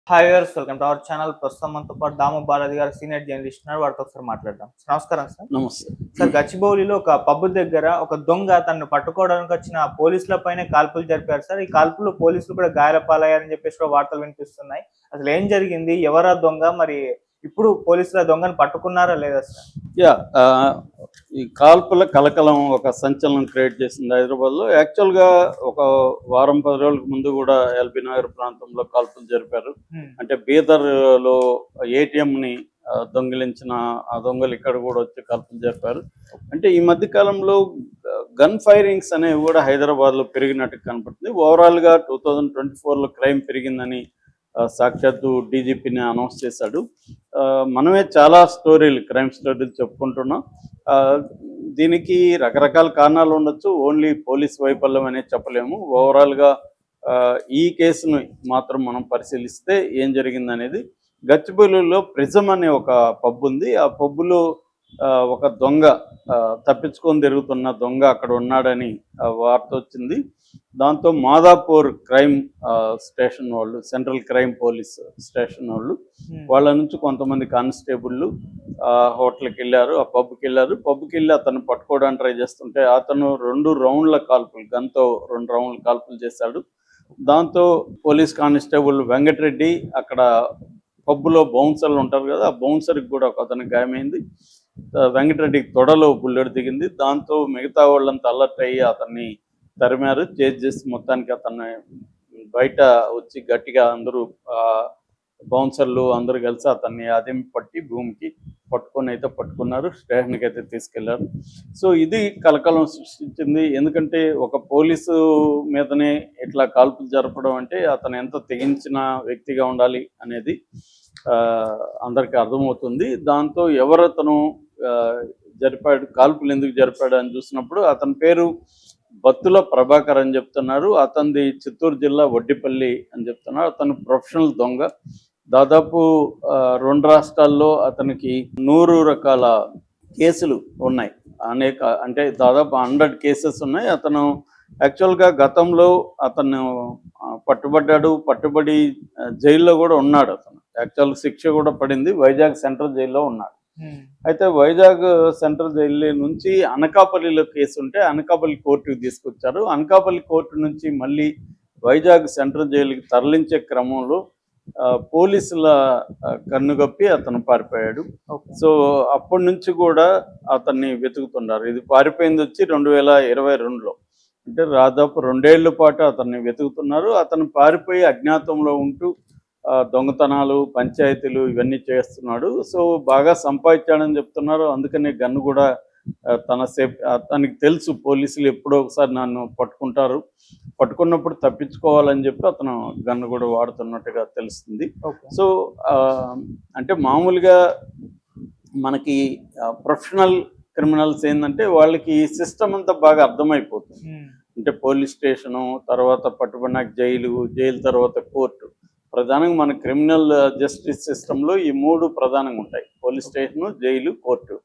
Hi viewers, welcome to our channel. ప్రస్తుతం మనతో పాటు దాము బాలాజీ గారు సీనియర్ జర్నలిస్ట్ ఉన్నారు. వారితో ఒకసారి మాట్లాడదాం. నమస్కారం సార్. నమస్తే. సార్, గచ్చిబౌలిలో ఒక పబ్ దగ్గర ఒక దొంగ తనను పట్టుకోవడానికి వచ్చిన పోలీసుల పైన కాల్పులు జరిపారు సార్. ఈ కాల్పుల్లో పోలీసులు కూడా గాయాల పాలయ్యారని చెప్పేసి కూడా వార్తలు వినిపిస్తున్నాయి. అసలు ఏం జరిగింది, ఎవరా దొంగ, మరి ఇప్పుడు పోలీసుల దొంగను పట్టుకున్నారా లేదా సార్? యా ఈ కాల్పుల కలకలం ఒక సంచలనం క్రియేట్ చేసింది హైదరాబాద్లో. యాక్చువల్గా ఒక వారం 10 రోజులకు ముందు కూడా ఎల్బీ నగర్ ప్రాంతంలో కాల్పులు జరిపారు. అంటే బీదర్లో ఏటీఎంని దొంగిలించిన ఆ దొంగలు ఇక్కడ కూడా వచ్చి కాల్పులు జరిపారు. అంటే ఈ మధ్య కాలంలో గన్ ఫైరింగ్స్ అనేవి కూడా హైదరాబాద్లో పెరిగినట్టు కనపడుతుంది. ఓవరాల్గా 2024లో క్రైమ్ పెరిగిందని సాక్షాత్తు డీజీపీని అనౌన్స్ చేశాడు. మనమే చాలా క్రైమ్ స్టోరీలు చెప్పుకుంటున్నాం. దీనికి రకరకాల కారణాలు ఉండొచ్చు. ఓన్లీ పోలీస్ వైఫల్యం అనేది చెప్పలేము. ఓవరాల్గా ఈ కేసును మాత్రం మనం పరిశీలిస్తే ఏం జరిగిందనేది, గచ్చిబౌలిలో ప్రిజం అనే ఒక పబ్ ఉంది. ఆ పబ్బులో ఒక దొంగ తప్పించుకొని తిరుగుతున్న దొంగ అక్కడ ఉన్నాడని వార్త వచ్చింది. దాంతో మాదాపూర్ క్రైమ్ స్టేషన్ వాళ్ళు, సెంట్రల్ క్రైమ్ పోలీస్ స్టేషన్ వాళ్ళు, వాళ్ళ నుంచి కొంతమంది కానిస్టేబుళ్ళు హోటల్కి వెళ్ళారు, ఆ పబ్కి వెళ్ళారు. పబ్కి వెళ్ళి అతను పట్టుకోవడానికి ట్రై చేస్తుంటే అతను 2 రౌండ్ల కాల్పులు, గన్తో 2 రౌండ్ల కాల్పులు చేశాడు. దాంతో పోలీస్ కానిస్టేబుల్ వెంకటరెడ్డి, అక్కడ పబ్బులో బౌన్సర్లు ఉంటారు కదా, ఆ బౌన్సర్కి కూడా ఒక అతనికి గాయమైంది. వెంకటరెడ్డికి తొడలో బుల్లెట్ దిగింది. దాంతో మిగతా వాళ్ళంతా అలర్ట్ అయ్యి అతన్ని తరిమారు. చేసి మొత్తానికి అతన్ని బయట వచ్చి గట్టిగా అందరూ బౌన్సర్లు అందరూ కలిసి అతన్ని అదిమి పట్టి భూమికి పట్టుకున్నారు. స్టేషన్కి అయితే తీసుకెళ్లారు. సో ఇది కలకలం సృష్టించింది. ఎందుకంటే ఒక పోలీసు మీదనే ఇట్లా కాల్పులు జరపడం అంటే అతను ఎంత తెగించిన వ్యక్తిగా ఉండాలి అనేది అందరికీ అర్థమవుతుంది. దాంతో ఎవరతను జరిపాడు, కాల్పులు ఎందుకు జరిపాడు అని చూసినప్పుడు అతని పేరు బత్తుల ప్రభాకర్ అని చెప్తున్నారు. అతనిది చిత్తూరు జిల్లా వడ్డిపల్లి అని చెప్తున్నారు. అతను ప్రొఫెషనల్ దొంగ. దాదాపు 2 రాష్ట్రాల్లో అతనికి 100 రకాల కేసులు ఉన్నాయి. అంటే దాదాపు 100 కేసెస్ ఉన్నాయి. అతను యాక్చువల్గా గతంలో అతను పట్టుబడి జైల్లో కూడా ఉన్నాడు. అతను యాక్చువల్ శిక్ష కూడా పడింది. వైజాగ్ సెంట్రల్ జైల్లో ఉన్నాడు. అయితే వైజాగ్ సెంట్రల్ జైలు నుంచి అనకాపల్లిలో కేసు ఉంటే అనకాపల్లి కోర్టుకు తీసుకొచ్చారు. అనకాపల్లి కోర్టు నుంచి మళ్ళీ వైజాగ్ సెంట్రల్ జైలుకి తరలించే క్రమంలో పోలీసుల కన్నుగప్పి అతను పారిపోయాడు. సో అప్పటి నుంచి కూడా అతన్ని వెతుకుతున్నారు. ఇది పారిపోయింది వచ్చి 2022లో, అంటే దాదాపు 2 ఏళ్ల పాటు అతన్ని వెతుకుతున్నారు. అతను పారిపోయి అజ్ఞాతంలో ఉంటూ దొంగతనాలు, పంచాయతీలు ఇవన్నీ చేస్తున్నాడు. సో బాగా సంపాదించాడని చెప్తున్నారు. అందుకనే గన్ను కూడా తనకి తెలుసు పోలీసులు ఎప్పుడో ఒకసారి నన్ను పట్టుకున్నప్పుడు తప్పించుకోవాలని చెప్పి అతను గన్ను కూడా వాడుతున్నట్టుగా తెలుస్తుంది. సో అంటే మామూలుగా మనకి ప్రొఫెషనల్ క్రిమినల్స్ ఏంటంటే వాళ్ళకి ఈ సిస్టమ్ అంతా బాగా అర్థమైపోతుంది. అంటే పోలీస్ స్టేషను, తర్వాత పట్టుబడినాక జైలు తర్వాత కోర్టు. ప్రధానంగా మన క్రిమినల్ జస్టిస్ సిస్టంలో ఈ 3 ప్రధానంగా ఉంటాయి: పోలీస్ స్టేషను, జైలు, కోర్టు.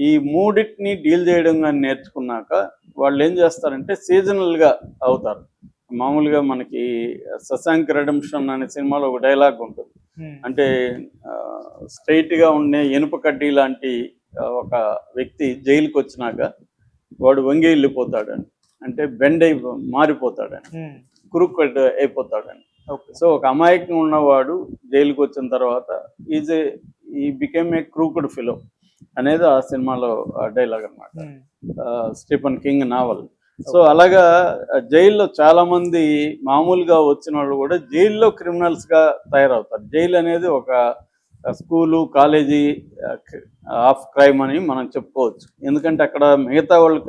ఈ 3టిని డీల్ చేయడం కానీ నేర్చుకున్నాక వాళ్ళు ఏం చేస్తారంటే సీజనల్గా అవుతారు. మామూలుగా మనకి శశాంక్ రెడెంప్షన్ అనే సినిమాలో ఒక డైలాగ్ ఉంటుంది. అంటే స్ట్రైట్గా ఉండే ఇనుప కడ్డీ లాంటి ఒక వ్యక్తి జైలుకి వచ్చినాక వాడు వంగి వెళ్ళిపోతాడని, అంటే బెండ్ మారిపోతాడని, కురుక్కడ్ అయిపోతాడని. సో ఒక అమాయకంగా ఉన్నవాడు జైలుకి వచ్చిన తర్వాత he became a crooked fellow అనేది ఆ సినిమాలో డైలాగ్ అనమాట, స్టీఫెన్ కింగ్ నావల్. సో అలాగా జైల్లో చాలా మంది మామూలుగా వచ్చిన వాళ్ళు కూడా జైల్లో క్రిమినల్స్ గా తయారవుతారు. జైలు అనేది ఒక స్కూలు, కాలేజీ ఆఫ్ క్రైమ్ అని మనం చెప్పుకోవచ్చు. ఎందుకంటే అక్కడ మిగతా వాళ్ళు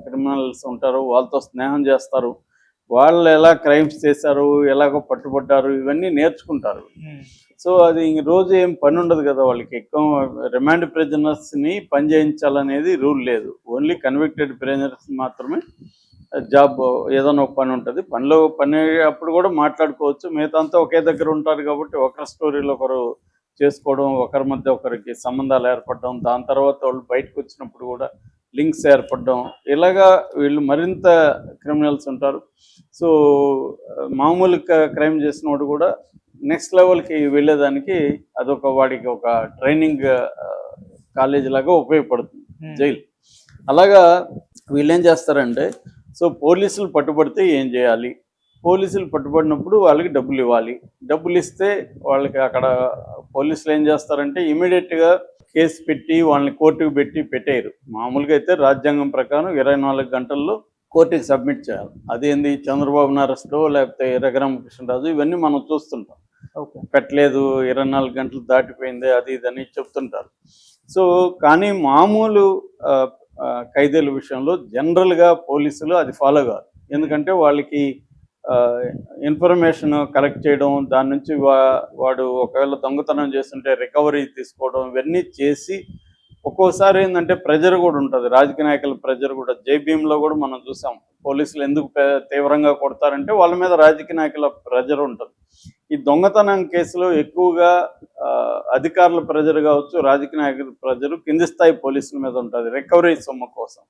క్రిమినల్స్ ఉంటారు, వాళ్ళతో స్నేహం చేస్తారు, వాళ్ళు ఎలా క్రైమ్స్ చేశారు, ఎలాగో పట్టుబడ్డారు, ఇవన్నీ నేర్చుకుంటారు. సో అది రోజు ఏం పని ఉండదు కదా వాళ్ళకి. ఎక్కువ రిమాండ్ ప్రిజనర్స్ని పని చేయించాలనేది రూల్ లేదు. ఓన్లీ కన్విక్టెడ్ ప్రిజనర్స్ మాత్రమే జాబ్, ఏదైనా ఒక పని ఉంటుంది. పని అప్పుడు కూడా మాట్లాడుకోవచ్చు. మిగతా అంతా ఒకే దగ్గర ఉంటారు కాబట్టి ఒకరి స్టోరీలు ఒకరు చేసుకోవడం, ఒకరి మధ్య ఒకరికి సంబంధాలు ఏర్పడడం, దాని తర్వాత వాళ్ళు బయటకు వచ్చినప్పుడు కూడా లింక్స్ ఏర్పడడం, ఇలాగా వీళ్ళు మరింత క్రిమినల్స్ ఉంటారు. సో మామూలు క్రైమ్ చేసినోడు కూడా నెక్స్ట్ లెవెల్కి వెళ్ళేదానికి అదొక వాడికి ఒక ట్రైనింగ్ కాలేజ్ లాగా ఉపయోగపడుతుంది జైలు. అలాగా వీళ్ళు ఏం చేస్తారంటే, సో పోలీసులు పట్టుబడితే ఏం చేయాలి, పోలీసులు పట్టుబడినప్పుడు వాళ్ళకి డబ్బులు ఇవ్వాలి. డబ్బులు ఇస్తే వాళ్ళకి అక్కడ పోలీసులు ఏం చేస్తారంటే ఇమీడియట్గా కేసు పెట్టి వాళ్ళని కోర్టుకు పెట్టేయరు. మామూలుగా అయితే రాజ్యాంగం ప్రకారం 24 గంటల్లో కోర్టుకి సబ్మిట్ చేయాలి. అదేంది చంద్రబాబు అరెస్టో లేకపోతే రఘురామకృష్ణరాజు ఇవన్నీ మనం చూస్తుంటాం. పెట్టలేదు, 24 గంటలు దాటిపోయింది, అది ఇదని చెప్తుంటారు. సో కానీ మామూలు ఖైదీల విషయంలో జనరల్గా పోలీసులు అది ఫాలో కాదు. ఎందుకంటే వాళ్ళకి ఇన్ఫర్మేషన్ కలెక్ట్ చేయడం, దాని నుంచి వాడు ఒకవేళ దొంగతనం చేస్తుంటే రికవరీ తీసుకోవడం, ఇవన్నీ చేసి ఒక్కోసారి ఏంటంటే ప్రెజర్ కూడా ఉంటుంది, రాజకీయ నాయకుల ప్రెజర్ కూడా. జేబీఎంలో కూడా మనం చూసాం, పోలీసులు ఎందుకు తీవ్రంగా కొడతారంటే వాళ్ళ మీద రాజకీయ నాయకుల ప్రెజర్ ఉంటుంది. ఈ దొంగతనం కేసులో ఎక్కువగా అధికారుల ప్రెజర్ కావచ్చు, రాజకీయ నాయకుల ప్రెజర్ కింది స్థాయి పోలీసుల మీద ఉంటుంది రికవరీ సొమ్ము కోసం.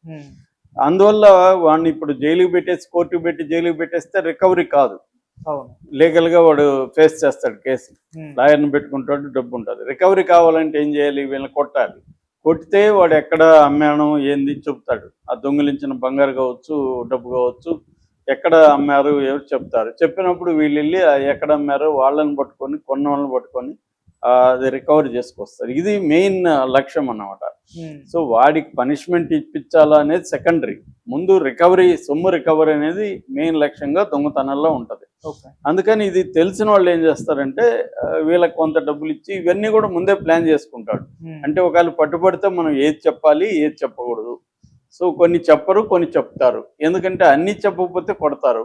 అందువల్ల వాడిని ఇప్పుడు జైలుకి పెట్టేసి కోర్టుకు పెట్టి జైలుకి పెట్టేస్తే రికవరీ కాదు, లీగల్ గా వాడు ఫేస్ చేస్తాడు కేసు, లాయర్ని పెట్టుకుంటాడు, డబ్బు ఉంటుంది. రికవరీ కావాలంటే ఏం చేయాలి, వీళ్ళని కొట్టాలి. కొట్టితే వాడు ఎక్కడ అమ్మాను ఏంది చెప్తాడు. ఆ దొంగిలించిన బంగారు కావచ్చు, డబ్బు కావచ్చు, ఎక్కడ అమ్మారు ఎవరు చెప్తారు. చెప్పినప్పుడు వీళ్ళు వెళ్ళి ఎక్కడ అమ్మారో వాళ్ళని పట్టుకొని, కొన్న వాళ్ళని పట్టుకొని అది రికవరీ చేసుకొస్తారు. ఇది మెయిన్ లక్ష్యం అన్నమాట. సో వాడికి పనిష్మెంట్ ఇప్పించాలా అనేది సెకండరీ, ముందు రికవరీ, సొమ్ము రికవరీ అనేది మెయిన్ లక్ష్యంగా దొంగతనాల్లో ఉంటుంది. అందుకని ఇది తెలిసిన వాళ్ళు ఏం చేస్తారంటే వీళ్ళకి కొంత డబ్బులు ఇచ్చి ఇవన్నీ కూడా ముందే ప్లాన్ చేసుకుంటాడు. అంటే ఒకవేళ పట్టుబడితే మనం ఏది చెప్పాలి, ఏది చెప్పకూడదు. సో కొన్ని చెప్పరు, కొన్ని చెప్తారు. ఎందుకంటే అన్ని చెప్పకపోతే కొడతారు,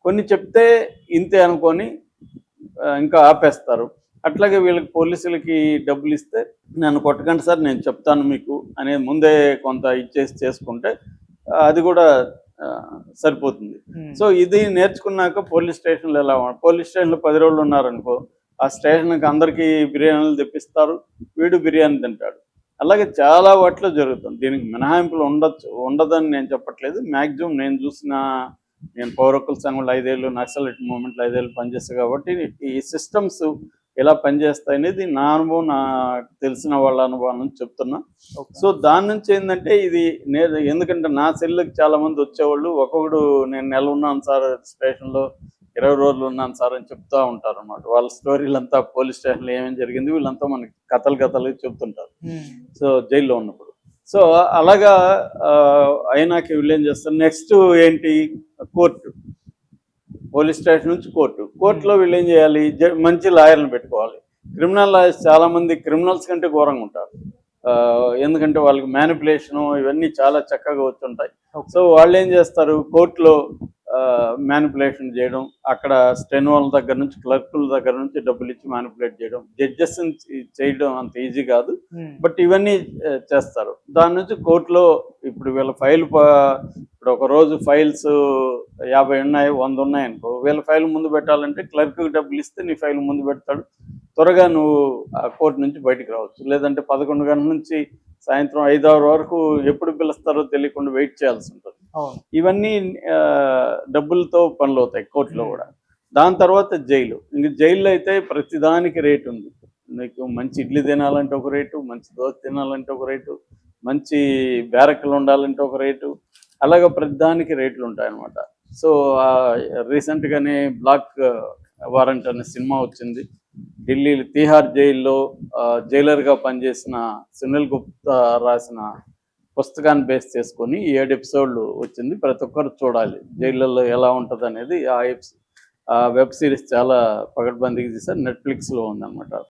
కొన్ని చెప్తే ఇంతే అనుకొని ఇంకా ఆపేస్తారు. అట్లాగే వీళ్ళకి పోలీసులకి డబ్బులు ఇస్తే నన్ను కొట్టకండి సార్, నేను చెప్తాను మీకు అనేది ముందే కొంత ఇచ్చేసి చేసుకుంటే అది కూడా సరిపోతుంది. సో ఇది నేర్చుకున్నాక పోలీస్ స్టేషన్లు ఎలా పోలీస్ స్టేషన్లో 10 రోజులు ఉన్నారనుకో, ఆ స్టేషన్కి అందరికీ బిర్యానీలు తెప్పిస్తారు, వీడు బిర్యానీ తింటాడు. అలాగే చాలా వాటిలో జరుగుతుంది. దీనికి మినహాయింపులు ఉండదని నేను చెప్పట్లేదు. మ్యాక్సిమం నేను పౌర హక్కుల సంఘంలో 5 ఏళ్ళు, నక్సలైట్ మూవ్మెంట్లో 5 ఏళ్ళు పనిచేస్తాను కాబట్టి ఈ సిస్టమ్స్ ఎలా పనిచేస్తాయి అనేది నా అనుభవం, నాకు తెలిసిన వాళ్ళ అనుభవం నుంచి చెప్తున్నా. సో దాని నుంచి ఏంటంటే ఇది ఎందుకంటే నా సెల్లుకి చాలా మంది వచ్చేవాళ్ళు, ఒక్కొక్కడు నేను నెల ఉన్నాను సార్ స్టేషన్లో, 20 రోజులు ఉన్నాను సార్ అని చెప్తూ ఉంటారు అన్నమాట. వాళ్ళ స్టోరీలంతా పోలీస్ స్టేషన్లో ఏమేమి జరిగింది వీళ్ళంతా మనకి కథలు చెప్తుంటారు, సో జైల్లో ఉన్నప్పుడు. సో అలాగా అయినాక వీళ్ళు ఏం చేస్తారు, నెక్స్ట్ ఏంటి, కోర్టు, పోలీస్ స్టేషన్ నుంచి కోర్టులో వీళ్ళు ఏం చేయాలి, మంచి లాయర్లను పెట్టుకోవాలి. క్రిమినల్ లాయర్స్ చాలా మంది క్రిమినల్స్ కంటే ఘోరంగా ఉంటారు. ఎందుకంటే వాళ్ళకి మ్యానిపులేషను ఇవన్నీ చాలా చక్కగా వచ్చుంటాయి. సో వాళ్ళు ఏం చేస్తారు, కోర్టులో మ్యానిపులేషన్ చేయడం, అక్కడ స్టెనోల దగ్గర నుంచి, క్లర్కుల దగ్గర నుంచి డబ్బులు ఇచ్చి మ్యానిపులేట్ చేయడం. జడ్జెస్ చేయడం అంత ఈజీ కాదు, బట్ ఇవన్నీ చేస్తారు. దాని నుంచి కోర్టులో ఇప్పుడు వీళ్ళ ఫైల్, ఇప్పుడు ఒక రోజు ఫైల్స్ 50 ఉన్నాయి, 100 ఉన్నాయి అనుకో, వీళ్ళ ఫైల్ ముందు పెట్టాలంటే క్లర్క్కి డబ్బులు ఇస్తే నీ ఫైల్ ముందు పెడతాడు, త్వరగా నువ్వు ఆ కోర్టు నుంచి బయటికి రావచ్చు. లేదంటే 11 గంటల నుంచి సాయంత్రం 5-6 వరకు ఎప్పుడు పిలుస్తారో తెలియకుండా వెయిట్ చేయాల్సి ఉంటుంది. ఇవన్నీ డబ్బులతో పనులు అవుతాయి కోర్టులో కూడా. దాని తర్వాత జైలు. ఇంక జైల్లో అయితే ప్రతిదానికి రేటు ఉంది. నీకు మంచి ఇడ్లీ తినాలంటే ఒక రేటు, మంచి దోశ తినాలంటే ఒక రేటు, మంచి బ్యారక్లు ఉండాలంటే ఒక రేటు, అలాగే ప్రతిదానికి రేట్లు ఉంటాయన్నమాట. సో రీసెంట్గానే బ్లాక్ వారెంట్ అనే సినిమా వచ్చింది. ఢిల్లీ తిహార్ జైల్లో జైలర్గా పనిచేసిన సునీల్ గుప్తా రాసిన పుస్తకాన్ని బేస్ చేసుకొని 7 ఎపిసోడ్లు వచ్చింది. ప్రతి ఒక్కరు చూడాలి జైళ్ళల్లో ఎలా ఉంటుంది అనేది. ఆ వెబ్ సిరీస్ చాలా పకడ్బందీగా తీశారు, నెట్ఫ్లిక్స్లో ఉందన్నమాట.